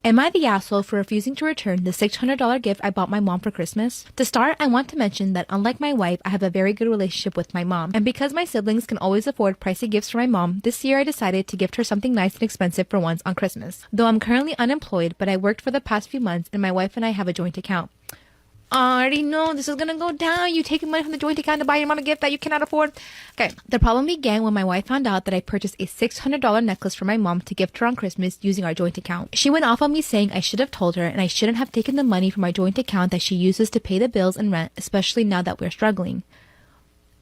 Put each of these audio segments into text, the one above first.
Am I the asshole for refusing to return the $600 gift I bought my mom for Christmas? To start, I want to mention that unlike my wife, I have a very good relationship with my mom. And because my siblings can always afford pricey gifts for my mom, this year I decided to gift her something nice and expensive for once on Christmas. Though I'm currently unemployed, but I worked for the past few months and my wife and I have a joint account. I already know this is gonna go down. You taking money from the joint account to buy your mom a gift that you cannot afford. Okay, the problem began when my wife found out that I purchased a $600 necklace for my mom to gift her on Christmas using our joint account. She went off on me saying I should have told her and I shouldn't have taken the money from our joint account that she uses to pay the bills and rent, especially now that we're struggling.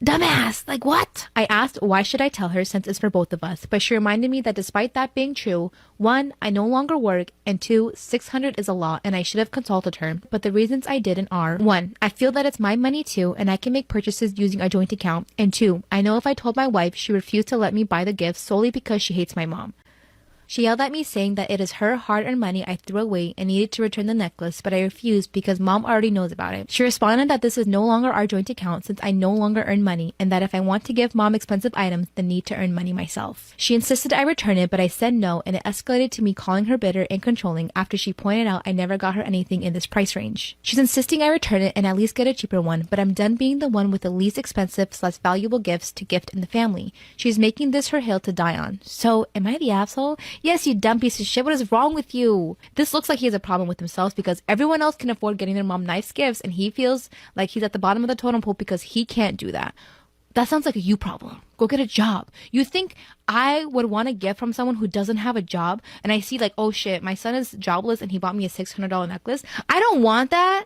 Dumbass! Like what? I asked why should I tell her since it's for both of us, but she reminded me that despite that being true, 1, I no longer work, and 2, 600 is a lot and I should have consulted her, but the reasons I didn't are 1, I feel that it's my money too and I can make purchases using our joint account, and 2, I know if I told my wife, she refused to let me buy the gift solely because she hates my mom. She yelled at me saying that it is her hard-earned money I threw away and needed to return the necklace, but I refused because mom already knows about it. She responded that this is no longer our joint account since I no longer earn money and that if I want to give mom expensive items, then need to earn money myself. She insisted I return it, but I said no and it escalated to me calling her bitter and controlling after she pointed out I never got her anything in this price range. She's insisting I return it and at least get a cheaper one, but I'm done being the one with the least expensive/valuable gifts to gift in the family. She's making this her hill to die on. So, am I the asshole? Yes, you dumb piece of shit. What is wrong with you? This looks like he has a problem with himself because everyone else can afford getting their mom nice gifts and he feels like he's at the bottom of the totem pole because he can't do that. That sounds like a you problem. Go get a job. You think I would want a gift from someone who doesn't have a job and I see like, oh shit, my son is jobless and he bought me a $600 necklace? I don't want that.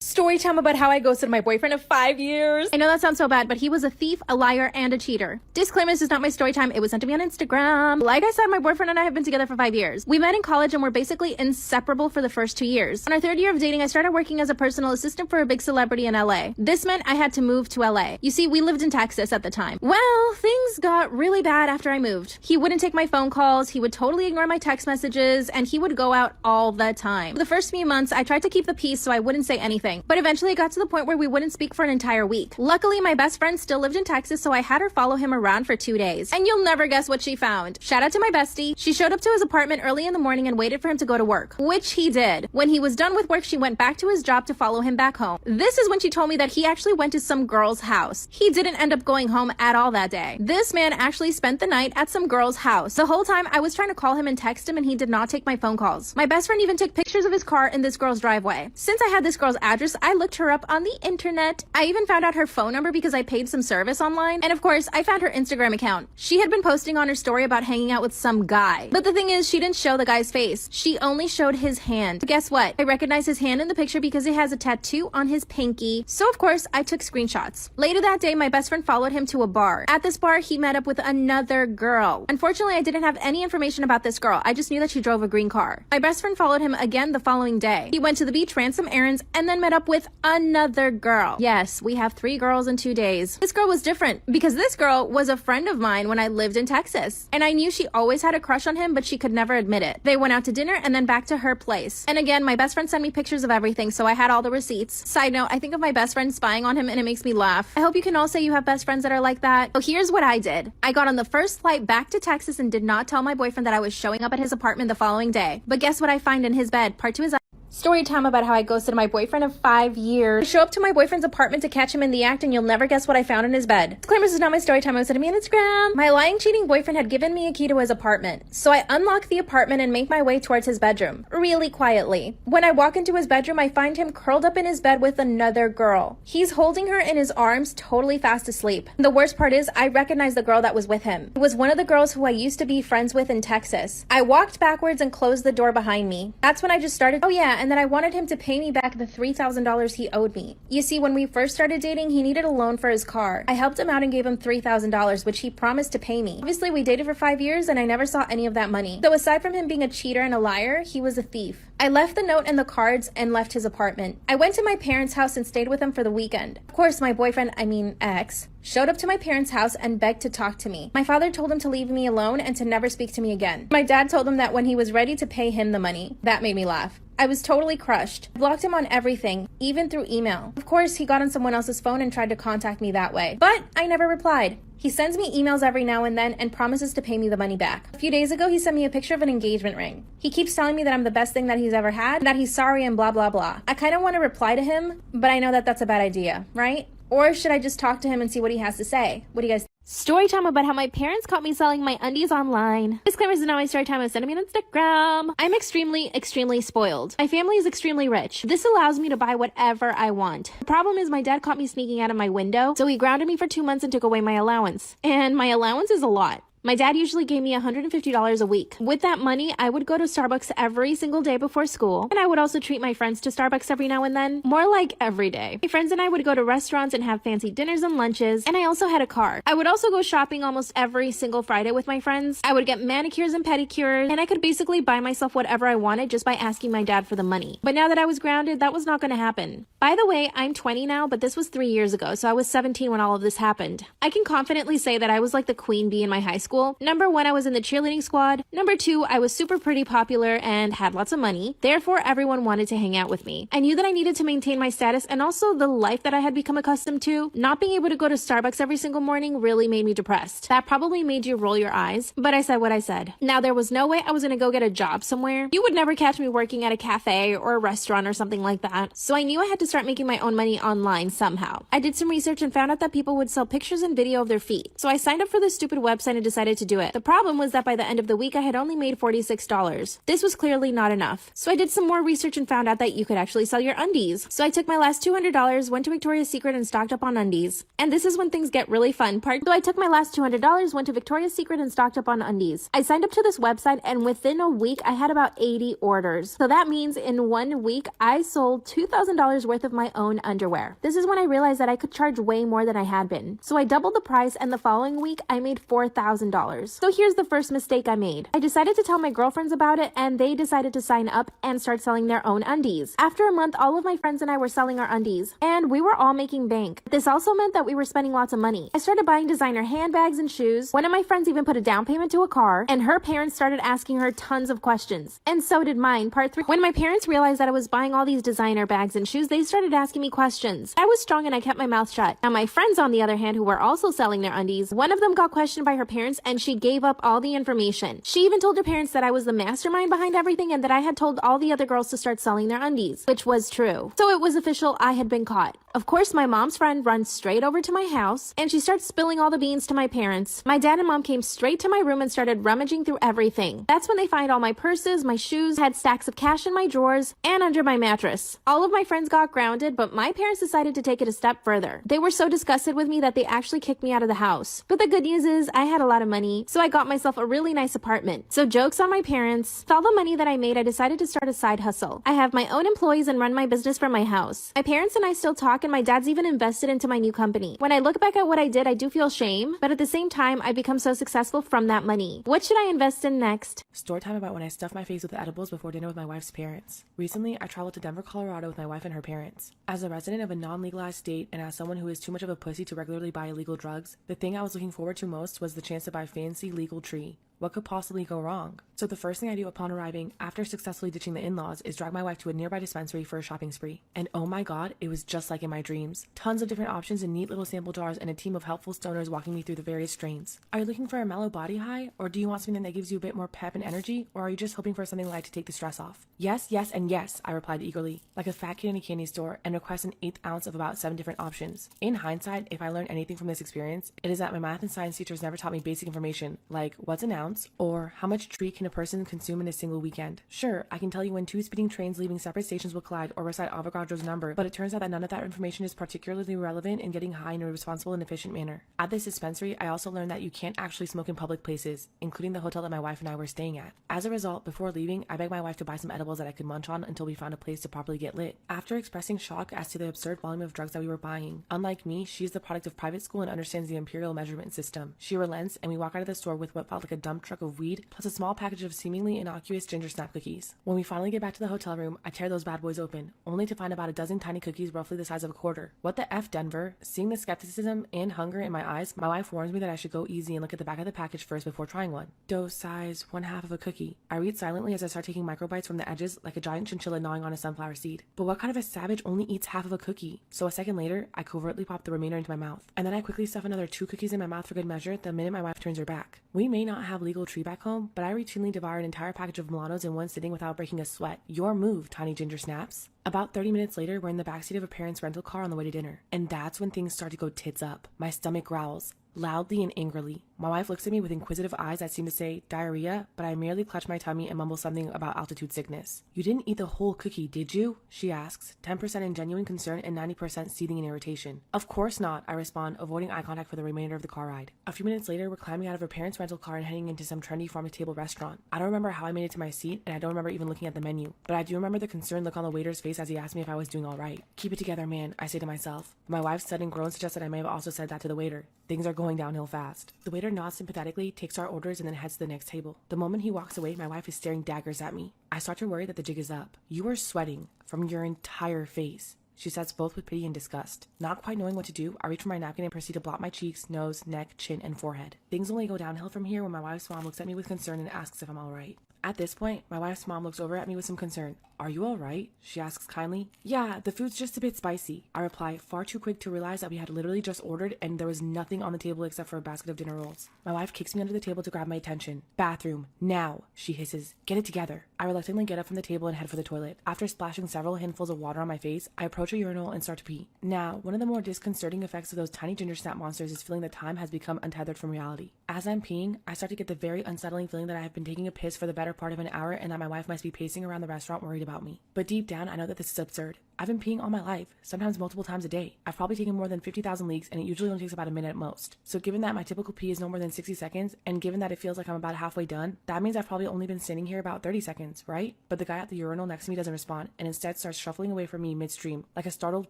Story time about how I ghosted my boyfriend of 5 years. I know that sounds so bad, but he was a thief, a liar, and a cheater. Disclaimer, this is not my story time. It was sent to me on Instagram. Like I said, my boyfriend and I have been together for 5 years. We met in college and were basically inseparable for the first 2 years. On our 3rd year of dating, I started working as a personal assistant for a big celebrity in LA. This meant I had to move to LA. You see, we lived in Texas at the time. Well, things got really bad after I moved. He wouldn't take my phone calls, he would totally ignore my text messages, and he would go out all the time. For the first few months, I tried to keep the peace so I wouldn't say anything. But eventually it got to the point where we wouldn't speak for an entire week. Luckily, my best friend still lived in Texas, so I had her follow him around for 2 days. And you'll never guess what she found. Shout out to my bestie. She showed up to his apartment early in the morning and waited for him to go to work, which he did. When he was done with work, she went back to his job to follow him back home. This is when she told me that he actually went to some girl's house. He didn't end up going home at all that day. This man actually spent the night at some girl's house. The whole time I was trying to call him and text him and he did not take my phone calls. My best friend even took pictures of his car in this girl's driveway. Since I had this girl's address, I looked her up on the internet. I even found out her phone number because I paid some service online. And of course, I found her Instagram account. She had been posting on her story about hanging out with some guy. But the thing is, she didn't show the guy's face. She only showed his hand. Guess what? I recognize his hand in the picture because it has a tattoo on his pinky. So of course, I took screenshots. Later that day, my best friend followed him to a bar. At this bar, he met up with another girl. Unfortunately, I didn't have any information about this girl. I just knew that she drove a green car. My best friend followed him again the following day. He went to the beach, ran some errands, and then met up with another girl. Yes, we have 3 girls in 2 days. This girl was different because this girl was a friend of mine when I lived in Texas. And I knew she always had a crush on him, but she could never admit it. They went out to dinner and then back to her place. And again, my best friend sent me pictures of everything, so I had all the receipts. Side note, I think of my best friend spying on him and it makes me laugh. I hope you can all say you have best friends that are like that. So here's what I did. I got on the first flight back to Texas and did not tell my boyfriend that I was showing up at his apartment the following day. But guess what I find in his bed? Part 2 is story time about how I ghosted my boyfriend of 5 years. I show up to my boyfriend's apartment to catch him in the act and you'll never guess what I found in his bed. Disclaimer, this is not my story time. I was sending me on Instagram. My lying, cheating boyfriend had given me a key to his apartment. So I unlock the apartment and make my way towards his bedroom, really quietly. When I walk into his bedroom, I find him curled up in his bed with another girl. He's holding her in his arms, totally fast asleep. The worst part is, I recognize the girl that was with him. It was one of the girls who I used to be friends with in Texas. I walked backwards and closed the door behind me. That's when I just started, oh yeah, and then I wanted him to pay me back the $3,000 he owed me. You see, when we first started dating, he needed a loan for his car. I helped him out and gave him $3,000, which he promised to pay me. Obviously, we dated for 5 years and I never saw any of that money. So aside from him being a cheater and a liar, he was a thief. I left the note and the cards and left his apartment. I went to my parents' house and stayed with them for the weekend. Of course, my boyfriend, ex, showed up to my parents' house and begged to talk to me. My father told him to leave me alone and to never speak to me again. My dad told him that when he was ready to pay him the money. That made me laugh. I was totally crushed. I blocked him on everything, even through email. Of course, he got on someone else's phone and tried to contact me that way, but I never replied. He sends me emails every now and then and promises to pay me the money back. A few days ago, he sent me a picture of an engagement ring. He keeps telling me that I'm the best thing that he's ever had, and that he's sorry and blah blah blah. I kind of want to reply to him, but I know that that's a bad idea, right? Or should I just talk to him and see what he has to say? What do you guys think? Story time about how my parents caught me selling my undies online. Disclaimer, this is not my story time. I sent me on Instagram. I'm extremely spoiled. My family is extremely rich. This allows me to buy whatever I want. The problem is my dad caught me sneaking out of my window, so he grounded me for 2 months and took away my allowance. And my allowance is a lot. My dad usually gave me $150 a week. With that money, I would go to Starbucks every single day before school, and I would also treat my friends to Starbucks every now and then, more like every day. My friends and I would go to restaurants and have fancy dinners and lunches, and I also had a car. I would also go shopping almost every single Friday with my friends. I would get manicures and pedicures, and I could basically buy myself whatever I wanted just by asking my dad for the money. But now that I was grounded, that was not going to happen. By the way, I'm 20 now, but this was 3 years ago, so I was 17 when all of this happened. I can confidently say that I was like the queen bee in my high school. Number 1, I was in the cheerleading squad. Number 2, I was super pretty popular and had lots of money. Therefore, everyone wanted to hang out with me. I knew that I needed to maintain my status and also the life that I had become accustomed to. Not being able to go to Starbucks every single morning really made me depressed. That probably made you roll your eyes, but I said what I said. Now, there was no way I was going to go get a job somewhere. You would never catch me working at a cafe or a restaurant or something like that. So I knew I had to start making my own money online somehow. I did some research and found out that people would sell pictures and video of their feet. So I signed up for this stupid website and decided to do it. The problem was that by the end of the week, I had only made $46. This was clearly not enough. So I did some more research and found out that you could actually sell your undies. So I took my last $200, went to Victoria's Secret and stocked up on undies. And this is when things get really fun. So I took my last $200, went to Victoria's Secret and stocked up on undies. I signed up to this website and within a week, I had about 80 orders. So that means in 1 week, I sold $2,000 worth of my own underwear. This is when I realized that I could charge way more than I had been. So I doubled the price and the following week, I made $4,000. So here's the first mistake I made. I decided to tell my girlfriends about it and they decided to sign up and start selling their own undies. After a month, all of my friends and I were selling our undies and we were all making bank. This also meant that we were spending lots of money. I started buying designer handbags and shoes. One of my friends even put a down payment to a car and her parents started asking her tons of questions. And so did mine. Part 3. When my parents realized that I was buying all these designer bags and shoes, they started asking me questions. I was strong and I kept my mouth shut. Now my friends, on the other hand, who were also selling their undies, one of them got questioned by her parents and she gave up all the information. She even told her parents that I was the mastermind behind everything and that I had told all the other girls to start selling their undies, which was true. So it was official, I had been caught. Of course, my mom's friend runs straight over to my house and she starts spilling all the beans to my parents. My dad and mom came straight to my room and started rummaging through everything. That's when they find all my purses, my shoes, had stacks of cash in my drawers, and under my mattress. All of my friends got grounded, but my parents decided to take it a step further. They were so disgusted with me that they actually kicked me out of the house. But the good news is I had a lot of money, so I got myself a really nice apartment. So joke's on my parents. With all the money that I made, I decided to start a side hustle. I have my own employees and run my business from my house. My parents and I still talk and my dad's even invested into my new company. When I look back at what I did, I do feel shame, but at the same time, I've become so successful from that money. What should I invest in next? Story time about when I stuffed my face with edibles before dinner with my wife's parents. Recently, I traveled to Denver, Colorado with my wife and her parents. As a resident of a non-legalized state and as someone who is too much of a pussy to regularly buy illegal drugs, the thing I was looking forward to most was the chance to buy fancy legal tree. What could possibly go wrong? So the first thing I do upon arriving, after successfully ditching the in-laws, is drag my wife to a nearby dispensary for a shopping spree. And oh my god, it was just like in my dreams. Tons of different options in neat little sample jars and a team of helpful stoners walking me through the various strains. Are you looking for a mellow body high? Or do you want something that gives you a bit more pep and energy? Or are you just hoping for something light to take the stress off? Yes, yes, and yes, I replied eagerly, like a fat kid in a candy store, and request an 1/8 ounce of about 7 different options. In hindsight, if I learned anything from this experience, it is that my math and science teachers never taught me basic information, like what's an ounce, or how much tree can a person consume in a single weekend. Sure, I can tell you when 2 speeding trains leaving separate stations will collide or recite Avogadro's number, but it turns out that none of that information is particularly relevant in getting high in a responsible and efficient manner. At this dispensary, I also learned that you can't actually smoke in public places, including the hotel that my wife and I were staying at. As a result, before leaving, I begged my wife to buy some edibles that I could munch on until we found a place to properly get lit. After expressing shock as to the absurd volume of drugs that we were buying, unlike me, she is the product of private school and understands the imperial measurement system. She relents, and we walk out of the store with what felt like a dump dump truck of weed, plus a small package of seemingly innocuous ginger snap cookies. When we finally get back to the hotel room, I tear those bad boys open, only to find about a dozen tiny cookies roughly the size of a quarter. What the F, Denver? Seeing the skepticism and hunger in my eyes, my wife warns me that I should go easy and look at the back of the package first before trying one. Dose size, 1/2 of a cookie. I read silently as I start taking microbites from the edges like a giant chinchilla gnawing on a sunflower seed. But what kind of a savage only eats half of a cookie? So a second later, I covertly pop the remainder into my mouth. And then I quickly stuff another 2 cookies in my mouth for good measure the minute my wife turns her back. We may not have legal tree back home, but I routinely devour an entire package of Milanos in one sitting without breaking a sweat. Your move, tiny ginger snaps. About 30 minutes later, we're in the backseat of a parent's rental car on the way to dinner. And that's when things start to go tits up. My stomach growls, loudly and angrily. My wife looks at me with inquisitive eyes that seem to say, diarrhea, but I merely clutch my tummy and mumble something about altitude sickness. You didn't eat the whole cookie, did you? She asks, 10% in genuine concern and 90% seething in irritation. Of course not, I respond, avoiding eye contact for the remainder of the car ride. A few minutes later, we're climbing out of her parents' rental car and heading into some trendy farm-to-table restaurant. I don't remember how I made it to my seat, and I don't remember even looking at the menu, but I do remember the concerned look on the waiter's face as he asked me if I was doing all right. Keep it together, man, I say to myself. My wife's sudden groan suggests that I may have also said that to the waiter. Things are going downhill fast. The waiter nods sympathetically, takes our orders, and then heads to the next table. The moment he walks away, my wife is staring daggers at me. I start to worry that the jig is up. You are sweating from your entire face, she says, both with pity and disgust. Not quite knowing what to do, I reach for my napkin and proceed to blot my cheeks, nose, neck, chin, and forehead. Things only go downhill from here when my wife's mom looks at me with concern and asks if I'm alright. At this point, my wife's mom looks over at me with some concern. Are you alright? She asks kindly. Yeah, the food's just a bit spicy, I reply, far too quick to realize that we had literally just ordered and there was nothing on the table except for a basket of dinner rolls. My wife kicks me under the table to grab my attention. Bathroom, now, she hisses. Get it together. I reluctantly get up from the table and head for the toilet. After splashing several handfuls of water on my face, I approach a urinal and start to pee. Now, one of the more disconcerting effects of those tiny ginger snap monsters is feeling that time has become untethered from reality. As I'm peeing, I start to get the very unsettling feeling that I have been taking a piss for the better part of an hour and that my wife must be pacing around the restaurant worried about me. But deep down, I know that this is absurd. I've been peeing all my life, sometimes multiple times a day. I've probably taken more than 50,000 leaks, and it usually only takes about a minute at most. So given that my typical pee is no more than 60 seconds, and given that it feels like I'm about halfway done, that means I've probably only been standing here about 30 seconds, right? But the guy at the urinal next to me doesn't respond, and instead starts shuffling away from me midstream, like a startled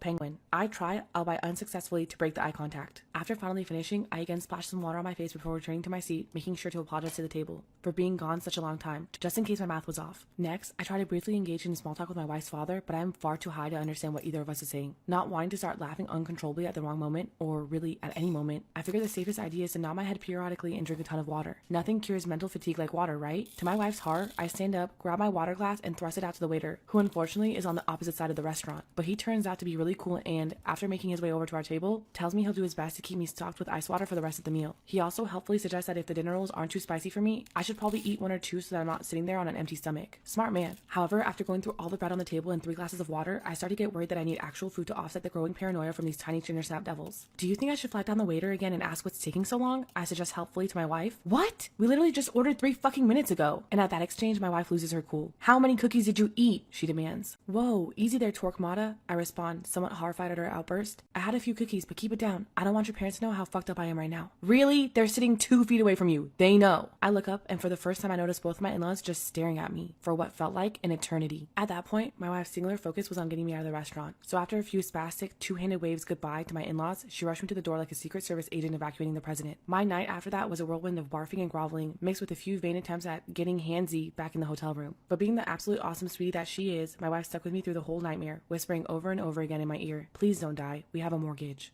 penguin. I try, albeit unsuccessfully, to break the eye contact. After finally finishing, I again splash some water on my face before returning to my seat, making sure to apologize to the table for being gone such a long time, just in case my mouth was off. Next, I try to briefly engage in small talk with my wife's father, but I am far too high to understand what either of us is saying. Not wanting to start laughing uncontrollably at the wrong moment, or really at any moment, I figure the safest idea is to nod my head periodically and drink a ton of water. Nothing cures mental fatigue like water, right? To my wife's horror, I stand up, grab my water glass, and thrust it out to the waiter, who unfortunately is on the opposite side of the restaurant. But he turns out to be really cool and, after making his way over to our table, tells me he'll do his best to keep me stocked with ice water for the rest of the meal. He also helpfully suggests that if the dinner rolls aren't too spicy for me, I should probably eat 1 or 2 so that I'm not sitting there on an empty stomach. Smart man. However, after going through all the bread on the table and 3 glasses of water, I start to get worried that I need actual food to offset the growing paranoia from these tiny ginger snap devils. Do you think I should flag down the waiter again and ask what's taking so long? I suggest helpfully to my wife. What? We literally just ordered 3 fucking minutes ago. And at that exchange, my wife loses her cool. How many cookies did you eat? She demands. Whoa, easy there, Torquemada, I respond, somewhat horrified at her outburst. I had a few cookies, but keep it down. I don't want your parents to know how fucked up I am right now. Really? They're sitting 2 feet away from you. They know. I look up, and for the first time I notice both of my in-laws just staring at me for what felt like an eternity. At that point, my wife's singular focus was on getting me out of the restaurant. So after a few spastic, 2-handed waves goodbye to my in-laws, she rushed me to the door like a Secret Service agent evacuating the president. My night after that was a whirlwind of barfing and groveling, mixed with a few vain attempts at getting handsy back in the hotel room. But being the absolute awesome sweetie that she is, my wife stuck with me through the whole nightmare, whispering over and over again in my ear, please don't die, we have a mortgage.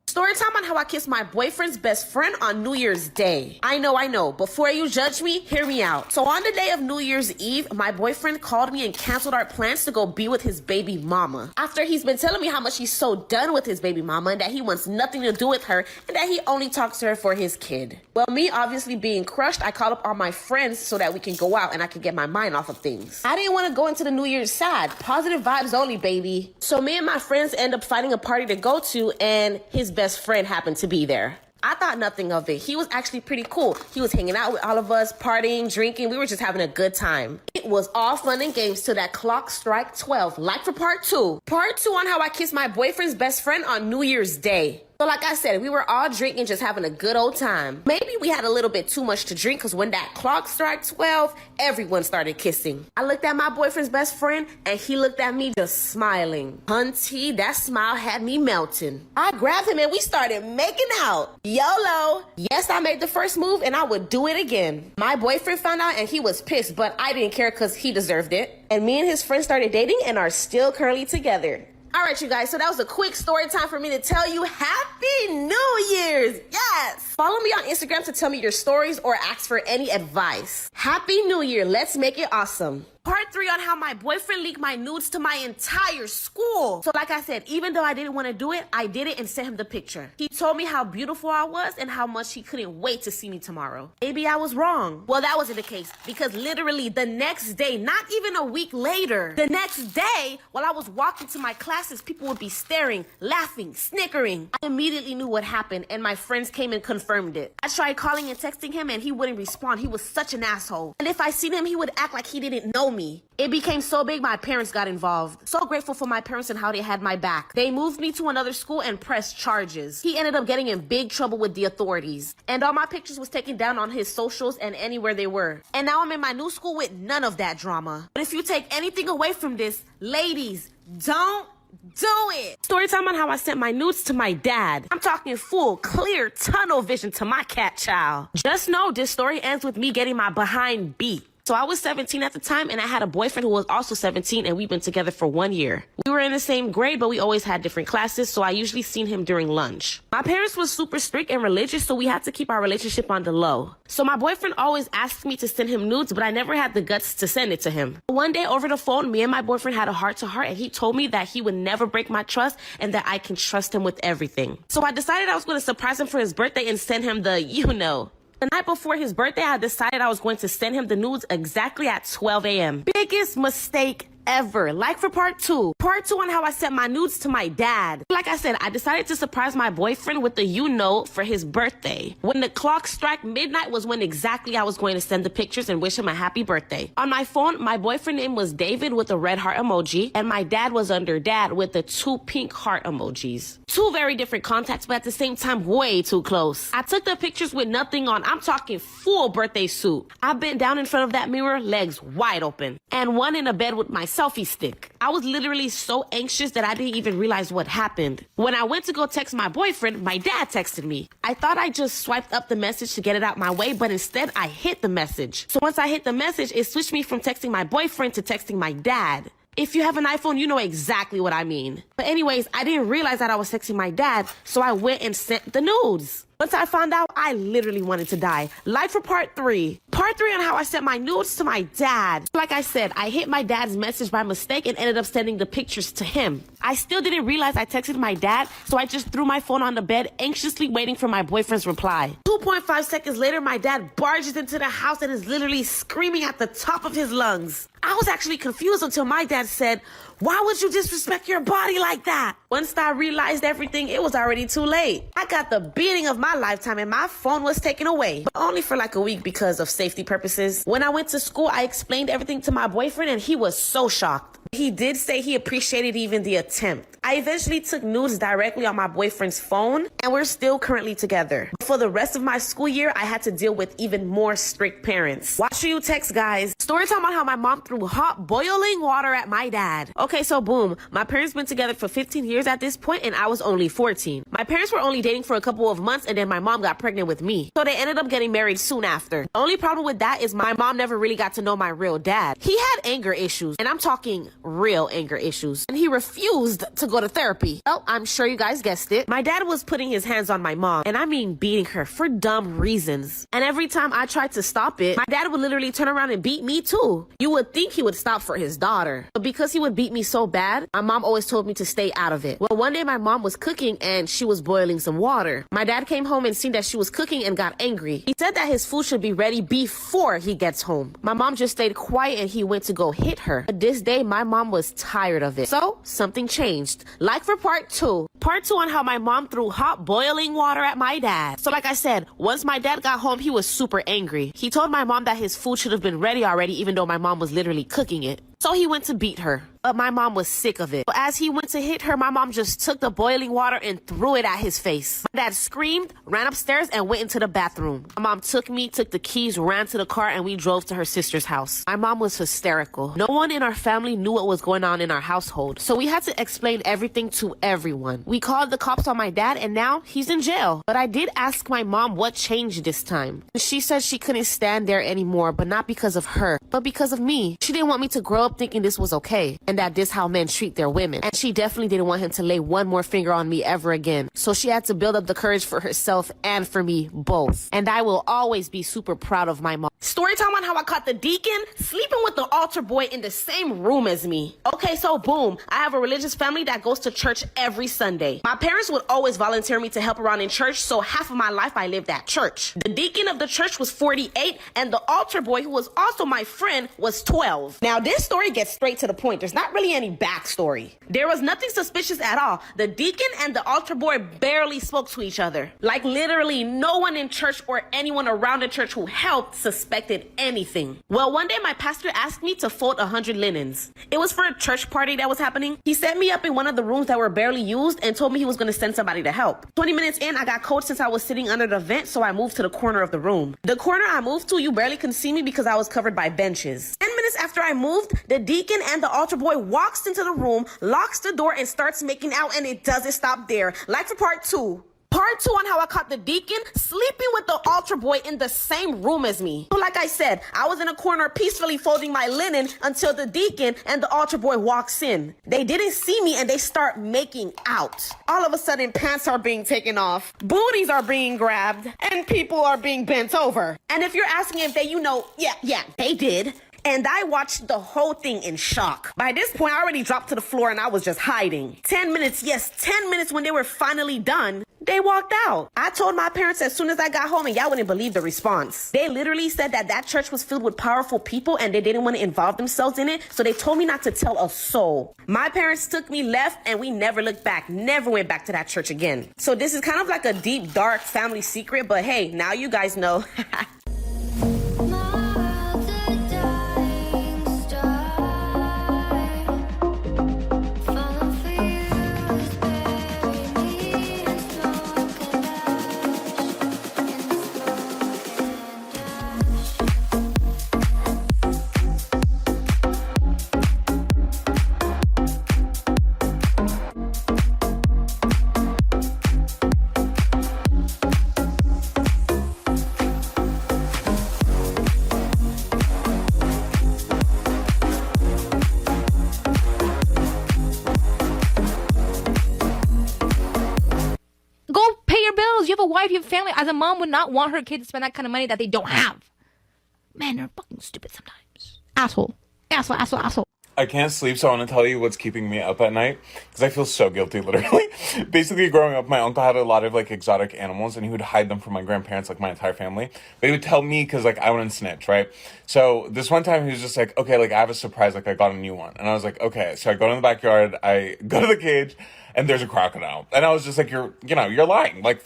Storytime on how I kissed my boyfriend's best friend on New Year's Day. I know. Before you judge me, hear me out. So on the day of New Year's Eve, my boyfriend called me and canceled our plans to go be with his baby mama. After he's been telling me how much he's so done with his baby mama and that he wants nothing to do with her and that he only talks to her for his kid. Well, me obviously being crushed, I called up all my friends so that we can go out and I can get my mind off of things. I didn't want to go into the New Year's sad. Positive vibes only, baby. So me and my friends end up finding a party to go to and his best friend happened to be there. I thought nothing of it. He was actually pretty cool. He was hanging out with all of us, partying, drinking. We were just having a good time. It was all fun and games till that clock strike 12. Like for part 2. Part 2 on how I kissed my boyfriend's best friend on New Year's Day. So like I said, we were all drinking, just having a good old time. Maybe we had a little bit too much to drink because when that clock struck 12, everyone started kissing. I looked at my boyfriend's best friend and he looked at me just smiling. Hunty, that smile had me melting. I grabbed him and we started making out. YOLO. Yes, I made the first move and I would do it again. My boyfriend found out and he was pissed, but I didn't care because he deserved it. And me and his friend started dating and are still currently together. All right, you guys, so that was a quick story time for me to tell you Happy New Year's. Yes. Follow me on Instagram to tell me your stories or ask for any advice. Happy New Year. Let's make it awesome. Part 3 on how my boyfriend leaked my nudes to my entire school. So like I said, even though I didn't want to do it, I did it and sent him the picture. He told me how beautiful I was and how much he couldn't wait to see me tomorrow. Maybe I was wrong. Well, that wasn't the case because literally the next day, not even a week later, the next day, while I was walking to my classes, people would be staring, laughing, snickering. I immediately knew what happened and my friends came and confirmed it. I tried calling and texting him and he wouldn't respond. He was such an asshole. And if I seen him, he would act like he didn't know me. It became so big, my parents got involved. So grateful for my parents and how they had my back. They moved me to another school and pressed charges. He ended up getting in big trouble with the authorities. And all my pictures was taken down on his socials and anywhere they were. And now I'm in my new school with none of that drama. But if you take anything away from this, ladies, don't do it. Story time on how I sent my nudes to my dad. I'm talking full, clear, tunnel vision to my cat child. Just know this story ends with me getting my behind beat. So I was 17 at the time and I had a boyfriend who was also 17 and we've been together for 1 year. We were in the same grade, but we always had different classes, so I usually seen him during lunch. My parents were super strict and religious, so we had to keep our relationship on the low. So my boyfriend always asked me to send him nudes, but I never had the guts to send it to him. One day over the phone, me and my boyfriend had a heart-to-heart and he told me that he would never break my trust and that I can trust him with everything. So I decided I was going to surprise him for his birthday and send him the, The night before his birthday, I decided I was going to send him the nudes exactly at 12 a.m. Biggest mistake ever. Like for part 2. Part 2 on how I sent my nudes to my dad. Like I said, I decided to surprise my boyfriend with the for his birthday. When the clock struck midnight was when exactly I was going to send the pictures and wish him a happy birthday. On my phone, my boyfriend name was David with a red heart emoji, and my dad was under dad with the 2 pink heart emojis. 2 very different contacts, but at the same time, way too close. I took the pictures with nothing on. I'm talking full birthday suit. I bent down in front of that mirror, legs wide open, and one in a bed with my selfie stick. I was literally so anxious that I didn't even realize what happened. When I went to go text my boyfriend, my dad texted me. I thought I just swiped up the message to get it out my way, but instead I hit the message. So once I hit the message, it switched me from texting my boyfriend to texting my dad. If you have an iPhone, you know exactly what I mean. But anyways, I didn't realize that I was texting my dad, so I went and sent the nudes. Once I found out, I literally wanted to die. Like for part 3. Part 3 on how I sent my nudes to my dad. Like I said, I hit my dad's message by mistake and ended up sending the pictures to him. I still didn't realize I texted my dad, so I just threw my phone on the bed, anxiously waiting for my boyfriend's reply. 2.5 seconds later, my dad barges into the house and is literally screaming at the top of his lungs. I was actually confused until my dad said, "Why would you disrespect your body like that?" Once I realized everything, it was already too late. I got the beating of my lifetime and my phone was taken away, but only for like a week because of safety purposes. When I went to school, I explained everything to my boyfriend and he was so shocked. He did say he appreciated even the attempt. I eventually took nudes directly on my boyfriend's phone and we're still currently together. For the rest of my school year, I had to deal with even more strict parents. Watch who you text, guys. Story time on how my mom threw hot boiling water at my dad. Okay, so boom. My parents been together for 15 years at this point and I was only 14. My parents were only dating for a couple of months and then my mom got pregnant with me. So they ended up getting married soon after. The only problem with that is my mom never really got to know my real dad. He had anger issues, and I'm talking real anger issues, and he refused to go to therapy. Well, I'm sure you guys guessed it. My dad was putting his hands on my mom, and I mean beating her for dumb reasons. And every time I tried to stop it, my dad would literally turn around and beat me too. You would think he would stop for his daughter, but because he would beat me so bad, my mom always told me to stay out of it. Well, one day my mom was cooking and she was boiling some water. My dad came home and seen that she was cooking and got angry. He said that his food should be ready before he gets home. My mom just stayed quiet and he went to go hit her. But this day, my mom was tired of it. So something changed. Like for part 2. Part 2 on how my mom threw hot boiling water at my dad. So like I said, once my dad got home, he was super angry. He told my mom that his food should have been ready already, even though my mom was literally cooking it. So he went to beat her. but my mom was sick of it. But as he went to hit her, my mom just took the boiling water and threw it at his face. My dad screamed, ran upstairs, and went into the bathroom. My mom took the keys, ran to the car, and we drove to her sister's house. My mom was hysterical. No one in our family knew what was going on in our household, so we had to explain everything to everyone. We called the cops on my dad, and now he's in jail. But I did ask my mom what changed this time. She said she couldn't stand there anymore, but not because of her, but because of me. She didn't want me to grow up thinking this was okay, and that this how men treat their women. And she definitely didn't want him to lay one more finger on me ever again. So she had to build up the courage for herself and for me both. And I will always be super proud of my mom. Story time on how I caught the deacon sleeping with the altar boy in the same room as me. Okay, so boom, I have a religious family that goes to church every Sunday. My parents would always volunteer me to help around in church, so half of my life I lived at church. The deacon of the church was 48, and the altar boy, who was also my friend, was 12. Now this story gets straight to the point. There's not really any backstory. There was nothing suspicious at all. The deacon and the altar boy barely spoke to each other. Like literally no one in church or anyone around the church who helped suspected anything. Well, one day my pastor asked me to fold 100 linens. It was for a church party that was happening. He set me up in one of the rooms that were barely used and told me he was going to send somebody to help. 20 minutes in, I got cold since I was sitting under the vent, so I moved to the corner of the room. The corner I moved to, you barely couldn't see me because I was covered by benches. 10 minutes after I moved, the deacon and the altar boy walks into the room, locks the door, and starts making out, and it doesn't stop there. Like for part 2. Part 2 on how I caught the deacon sleeping with the altar boy in the same room as me. So like I said, I was in a corner peacefully folding my linen until the deacon and the altar boy walks in. They didn't see me and they start making out. All of a sudden, pants are being taken off, booties are being grabbed, and people are being bent over. And if you're asking if they, yeah, they did. And I watched the whole thing in shock. By this point, I already dropped to the floor and I was just hiding. 10 minutes, yes, 10 minutes when they were finally done, they walked out. I told my parents as soon as I got home, and y'all wouldn't believe the response. They literally said that church was filled with powerful people and they didn't want to involve themselves in it, so they told me not to tell a soul. My parents took me left and we never looked back, never went back to that church again. So this is kind of like a deep, dark family secret, but hey, now you guys know. Wife, you have family. As a mom would not want her kid to spend that kind of money that they don't have. Men are fucking stupid sometimes. Asshole. I can't sleep, so I want to tell you what's keeping me up at night, because I feel so guilty, literally. Basically, growing up, my uncle had a lot of, like, exotic animals, and he would hide them from my grandparents, like, my entire family. But he would tell me, because, like, I wouldn't snitch, right? So this one time, he was just like, okay, like, I have a surprise, like, I got a new one. And I was like, okay. So I go to the backyard, I go to the cage, and there's a crocodile. And I was just like, you're lying. Like,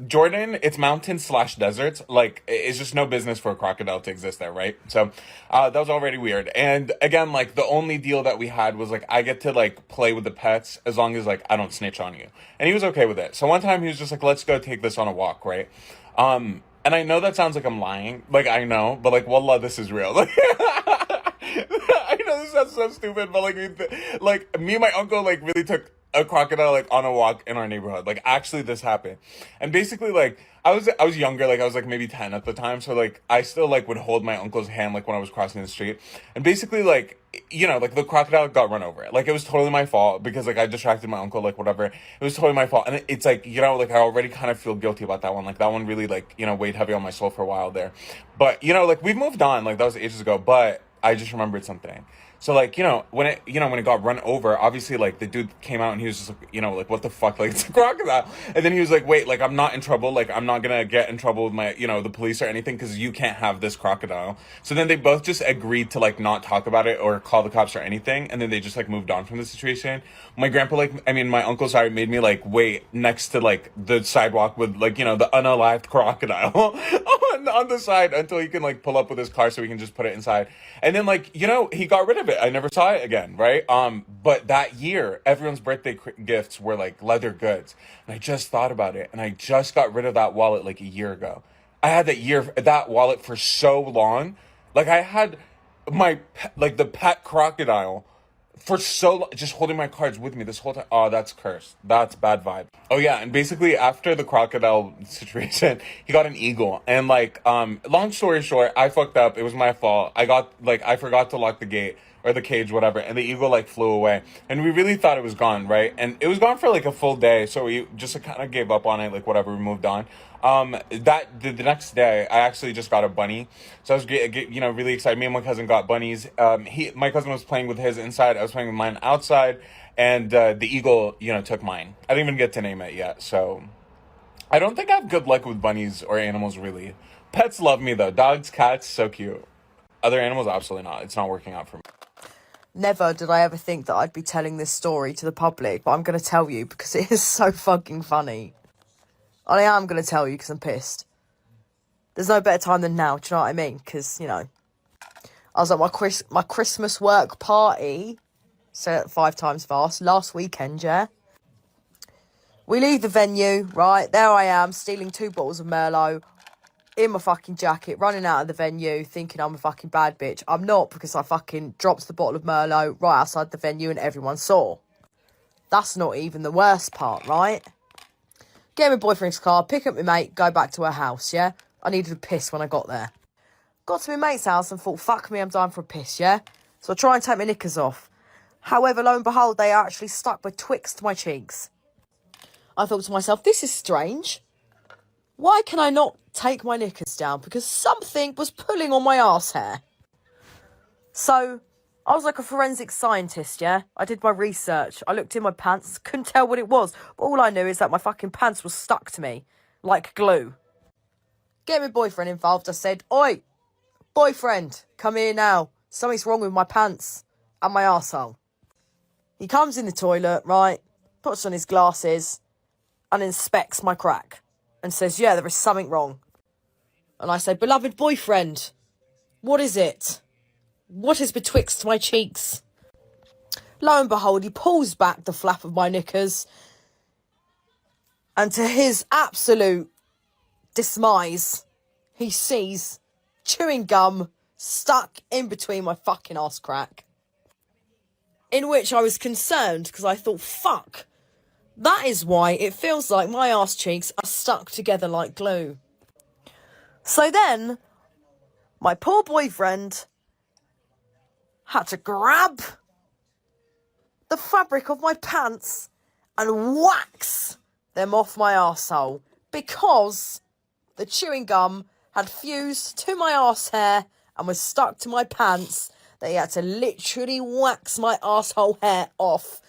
Jordan, it's mountains/deserts. Like, it's just no business for a crocodile to exist there, right? So, that was already weird. And again, like, the only deal that we had was, like, I get to, like, play with the pets as long as, like, I don't snitch on you. And he was okay with it. So one time he was just like, let's go take this on a walk, right? And I know that sounds like I'm lying. Like, I know, but, like, wallah, this is real. Like, I know this sounds so stupid, but, like, me and my uncle, like, really took a crocodile, like, on a walk in our neighborhood. Like, actually, this happened. And basically, like, I was younger, like, I was, like, maybe 10 at the time, so, like, I still, like, would hold my uncle's hand, like, when I was crossing the street. And basically, like, like, the crocodile got run over. Like, it was totally my fault, because, like, I distracted my uncle, like, whatever. It was totally my fault. And it's, like, like, I already kind of feel guilty about that one. Like, that one really, like, weighed heavy on my soul for a while there. But, like, we've moved on. Like, that was ages ago. But I just remembered something. So, like, when it got run over, obviously, like, the dude came out and he was just, like, like, what the fuck? Like, it's a crocodile. And then he was like, wait, like, I'm not in trouble. Like, I'm not gonna get in trouble with my, the police or anything, because you can't have this crocodile. So then they both just agreed to, like, not talk about it or call the cops or anything. And then they just, like, moved on from the situation. My grandpa, my uncle, made me, like, wait next to, like, the sidewalk with, like, the unalived crocodile on the side until he can, like, pull up with his car so we can just put it inside. And then, like, he got rid of of it. I never saw it again, right? But that year, everyone's birthday gifts were like leather goods. And I just thought about it, and I just got rid of that wallet like a year ago. I had that wallet for so long. Like I had the pet crocodile for so long, just holding my cards with me this whole time. Oh, that's cursed. That's bad vibe. Oh yeah, and basically after the crocodile situation, he got an eagle. And long story short, I fucked up. It was my fault. I forgot to lock the gate or the cage, whatever, and the eagle flew away. And we really thought it was gone, right? And it was gone for a full day, so we just kind of gave up on it, whatever, we moved on. The next day, I actually just got a bunny, so I was really excited. Me and my cousin got bunnies. My cousin was playing with his inside, I was playing with mine outside, and the eagle, took mine. I didn't even get to name it yet, so I don't think I have good luck with bunnies or animals, really. Pets love me, though. Dogs, cats, so cute. Other animals, absolutely not. It's not working out for me. Never did I ever think that I'd be telling this story to the public, but I'm going to tell you because it is so fucking funny. I am going to tell you because I'm pissed. There's no better time than now, do you know what I mean? Because, I was at my Christmas work party, say it 5 times fast, last weekend, yeah? We leave the venue, right? There I am, stealing 2 bottles of Merlot, in my fucking jacket, running out of the venue, thinking I'm a fucking bad bitch. I'm not, because I fucking dropped the bottle of Merlot right outside the venue and everyone saw. That's not even the worst part, right? Get my boyfriend's car, pick up my mate, go back to her house, yeah? I needed a piss when I got there. Got to my mate's house and thought, fuck me, I'm dying for a piss, yeah? So I try and take my knickers off. However, lo and behold, they are actually stuck betwixt my cheeks. I thought to myself, this is strange. Why can I not take my knickers down? Because something was pulling on my arse hair. So, I was like a forensic scientist, yeah? I did my research. I looked in my pants, couldn't tell what it was. But all I knew is that my fucking pants was stuck to me, like glue. Get my boyfriend involved, I said, oi, boyfriend, come here now. Something's wrong with my pants and my arsehole. He comes in the toilet, right, puts on his glasses and inspects my crack. And says, yeah, there is something wrong. And I say, beloved boyfriend, what is it? What is betwixt my cheeks? Lo and behold, he pulls back the flap of my knickers. And to his absolute dismise, he sees chewing gum stuck in between my fucking arse crack. In which I was concerned, because I thought, fuck. That is why it feels like my arse cheeks are stuck together like glue. So then, my poor boyfriend had to grab the fabric of my pants and wax them off my arsehole because the chewing gum had fused to my arse hair and was stuck to my pants, that he had to literally wax my arsehole hair off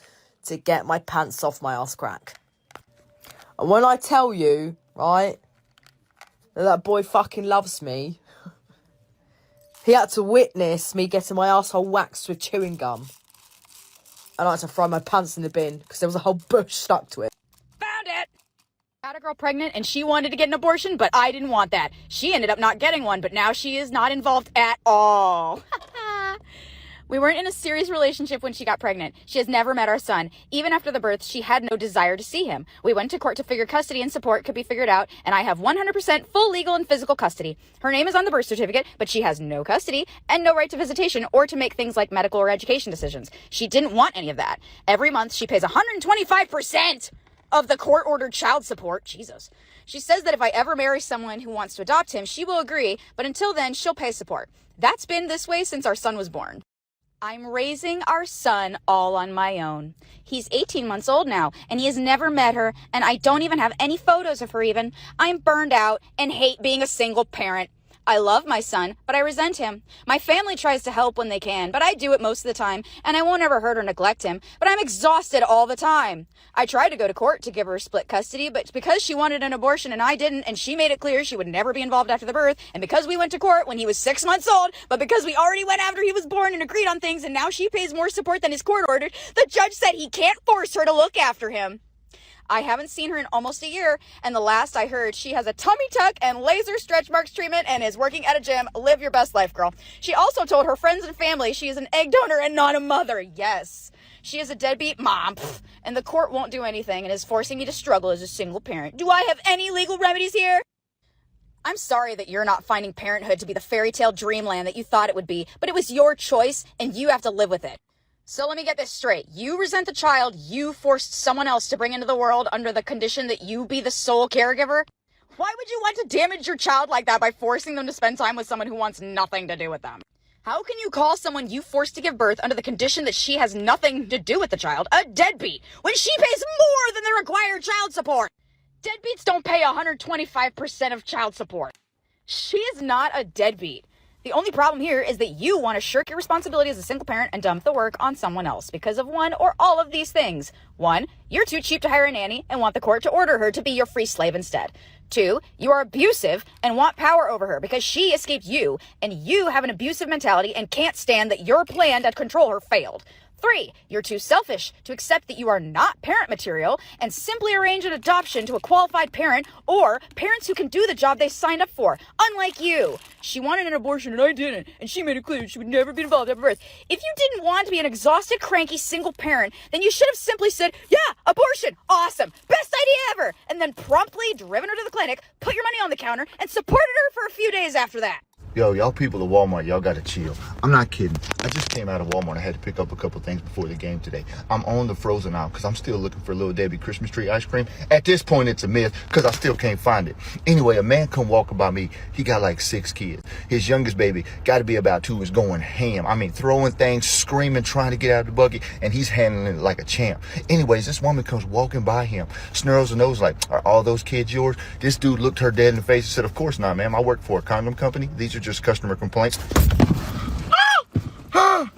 to get my pants off my arse crack. And when I tell you, right, that boy fucking loves me, he had to witness me getting my arsehole waxed with chewing gum. And I had to throw my pants in the bin because there was a whole bush stuck to it. Found it! Had a girl pregnant and she wanted to get an abortion, but I didn't want that. She ended up not getting one, but now she is not involved at all. We weren't in a serious relationship when she got pregnant. She has never met our son. Even after the birth, she had no desire to see him. We went to court to figure custody and support could be figured out, and I have 100% full legal and physical custody. Her name is on the birth certificate, but she has no custody and no right to visitation or to make things like medical or education decisions. She didn't want any of that. Every month, she pays 125% of the court-ordered child support. Jesus. She says that if I ever marry someone who wants to adopt him, she will agree, but until then, she'll pay support. That's been this way since our son was born. I'm raising our son all on my own. He's 18 months old now, and he has never met her, and I don't even have any photos of her even. I'm burned out and hate being a single parent. I love my son, but I resent him. My family tries to help when they can, but I do it most of the time, and I won't ever hurt or neglect him, but I'm exhausted all the time. I tried to go to court to give her split custody, but because she wanted an abortion and I didn't, and she made it clear she would never be involved after the birth, and because we went to court when he was 6 months old, but because we already went after he was born and agreed on things, and now she pays more support than is court ordered, the judge said he can't force her to look after him. I haven't seen her in almost a year, and the last I heard, she has a tummy tuck and laser stretch marks treatment and is working at a gym. Live your best life, girl. She also told her friends and family she is an egg donor and not a mother. Yes. She is a deadbeat mom, and the court won't do anything and is forcing me to struggle as a single parent. Do I have any legal remedies here? I'm sorry that you're not finding parenthood to be the fairy tale dreamland that you thought it would be, but it was your choice, and you have to live with it. So let me get this straight. You resent the child you forced someone else to bring into the world under the condition that you be the sole caregiver? Why would you want to damage your child like that by forcing them to spend time with someone who wants nothing to do with them? How can you call someone you forced to give birth under the condition that she has nothing to do with the child a deadbeat when she pays more than the required child support? Deadbeats don't pay 125% of child support. She is not a deadbeat. The only problem here is that you want to shirk your responsibility as a single parent and dump the work on someone else because of one or all of these things. 1, you're too cheap to hire a nanny and want the court to order her to be your free slave instead. 2, you are abusive and want power over her because she escaped you, and you have an abusive mentality and can't stand that your plan to control her failed. 3, you're too selfish to accept that you are not parent material and simply arrange an adoption to a qualified parent or parents who can do the job they signed up for, unlike you. She wanted an abortion and I didn't, and she made it clear she would never be involved after birth. If you didn't want to be an exhausted, cranky, single parent, then you should have simply said, yeah, abortion, awesome, best idea ever, and then promptly driven her to the clinic, put your money on the counter, and supported her for a few days after that. Yo, y'all people at Walmart, y'all gotta chill. I'm not kidding. I just came out of Walmart. I had to pick up a couple things before the game today. I'm on the frozen aisle because I'm still looking for Little Debbie Christmas tree ice cream. At this point, it's a myth because I still can't find it. Anyway, a man come walking by me. He got like 6 kids. His youngest baby, got to be about 2, is going ham. I mean, throwing things, screaming, trying to get out of the buggy, and he's handling it like a champ. Anyways, this woman comes walking by him, snarls her nose like, are all those kids yours? This dude looked her dead in the face and said, of course not, ma'am. I work for a condom company. These are just customer complaints. Oh!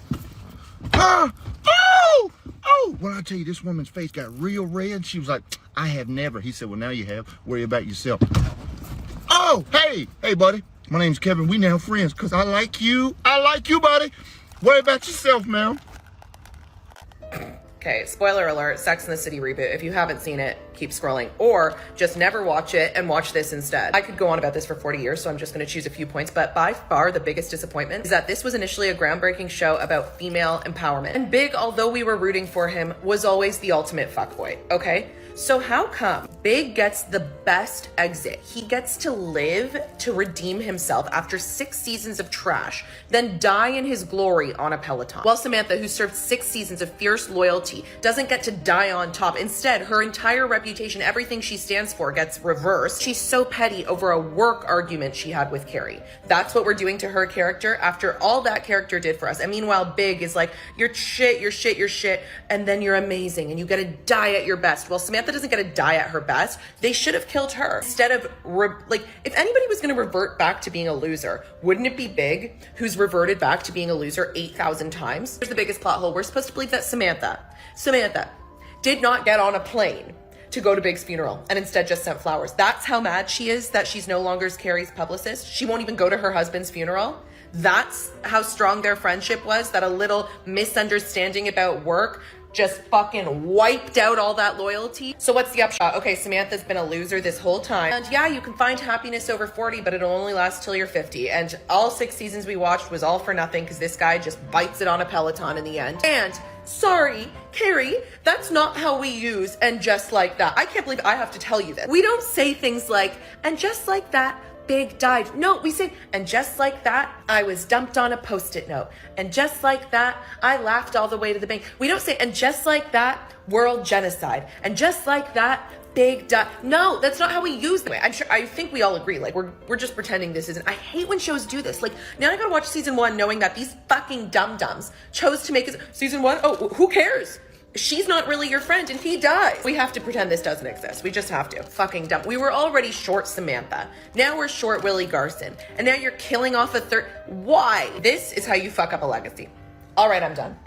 When I tell you, this woman's face got real red, she was like, I have never. He said, well, now you have. Worry about yourself. Oh, hey, buddy. My name's Kevin. We now friends because I like you. I like you, buddy. Worry about yourself, ma'am. Okay, spoiler alert, Sex and the City reboot. If you haven't seen it, keep scrolling. Or just never watch it and watch this instead. I could go on about this for 40 years, so I'm just gonna choose a few points, but by far the biggest disappointment is that this was initially a groundbreaking show about female empowerment. And Big, although we were rooting for him, was always the ultimate fuckboy, okay? So how come Big gets the best exit? He gets to live to redeem himself after 6 seasons of trash, then die in his glory on a Peloton. While Samantha, who served 6 seasons of fierce loyalty, doesn't get to die on top. Instead, her entire reputation, everything she stands for, gets reversed. She's so petty over a work argument she had with Carrie. That's what we're doing to her character after all that character did for us. And meanwhile, Big is like, you're shit, you're shit, you're shit, and then you're amazing, and you gotta die at your best. Well, Samantha doesn't get to die at her best. They should have killed her. Instead of, if anybody was gonna revert back to being a loser, wouldn't it be Big, who's reverted back to being a loser 8,000 times? Here's the biggest plot hole. We're supposed to believe that Samantha did not get on a plane to go to Big's funeral and instead just sent flowers. That's how mad she is that she's no longer Carrie's publicist. She won't even go to her husband's funeral. That's how strong their friendship was, that a little misunderstanding about work just fucking wiped out all that loyalty. So what's the upshot? Okay, Samantha's been a loser this whole time. And yeah, you can find happiness over 40, but it'll only last till you're 50. And all 6 seasons we watched was all for nothing because this guy just bites it on a Peloton in the end. And sorry, Carrie, that's not how we use and just like that. I can't believe I have to tell you this. We don't say things like, and just like that, Big died. No, we say, and just like that, I was dumped on a Post-it note. And just like that, I laughed all the way to the bank. We don't say, and just like that, world genocide. And just like that, Big died. No, that's not how we use them. I think we all agree. Like, we're just pretending this isn't. I hate when shows do this. Like, now I gotta watch season 1 knowing that these fucking dum-dums chose to make it season 1. Oh, who cares? She's not really your friend and he dies. We have to pretend this doesn't exist. We just have to. Fucking dumb. We were already short Samantha. Now we're short Willie Garson. And now you're killing off a third. Why? This is how you fuck up a legacy. All right, I'm done.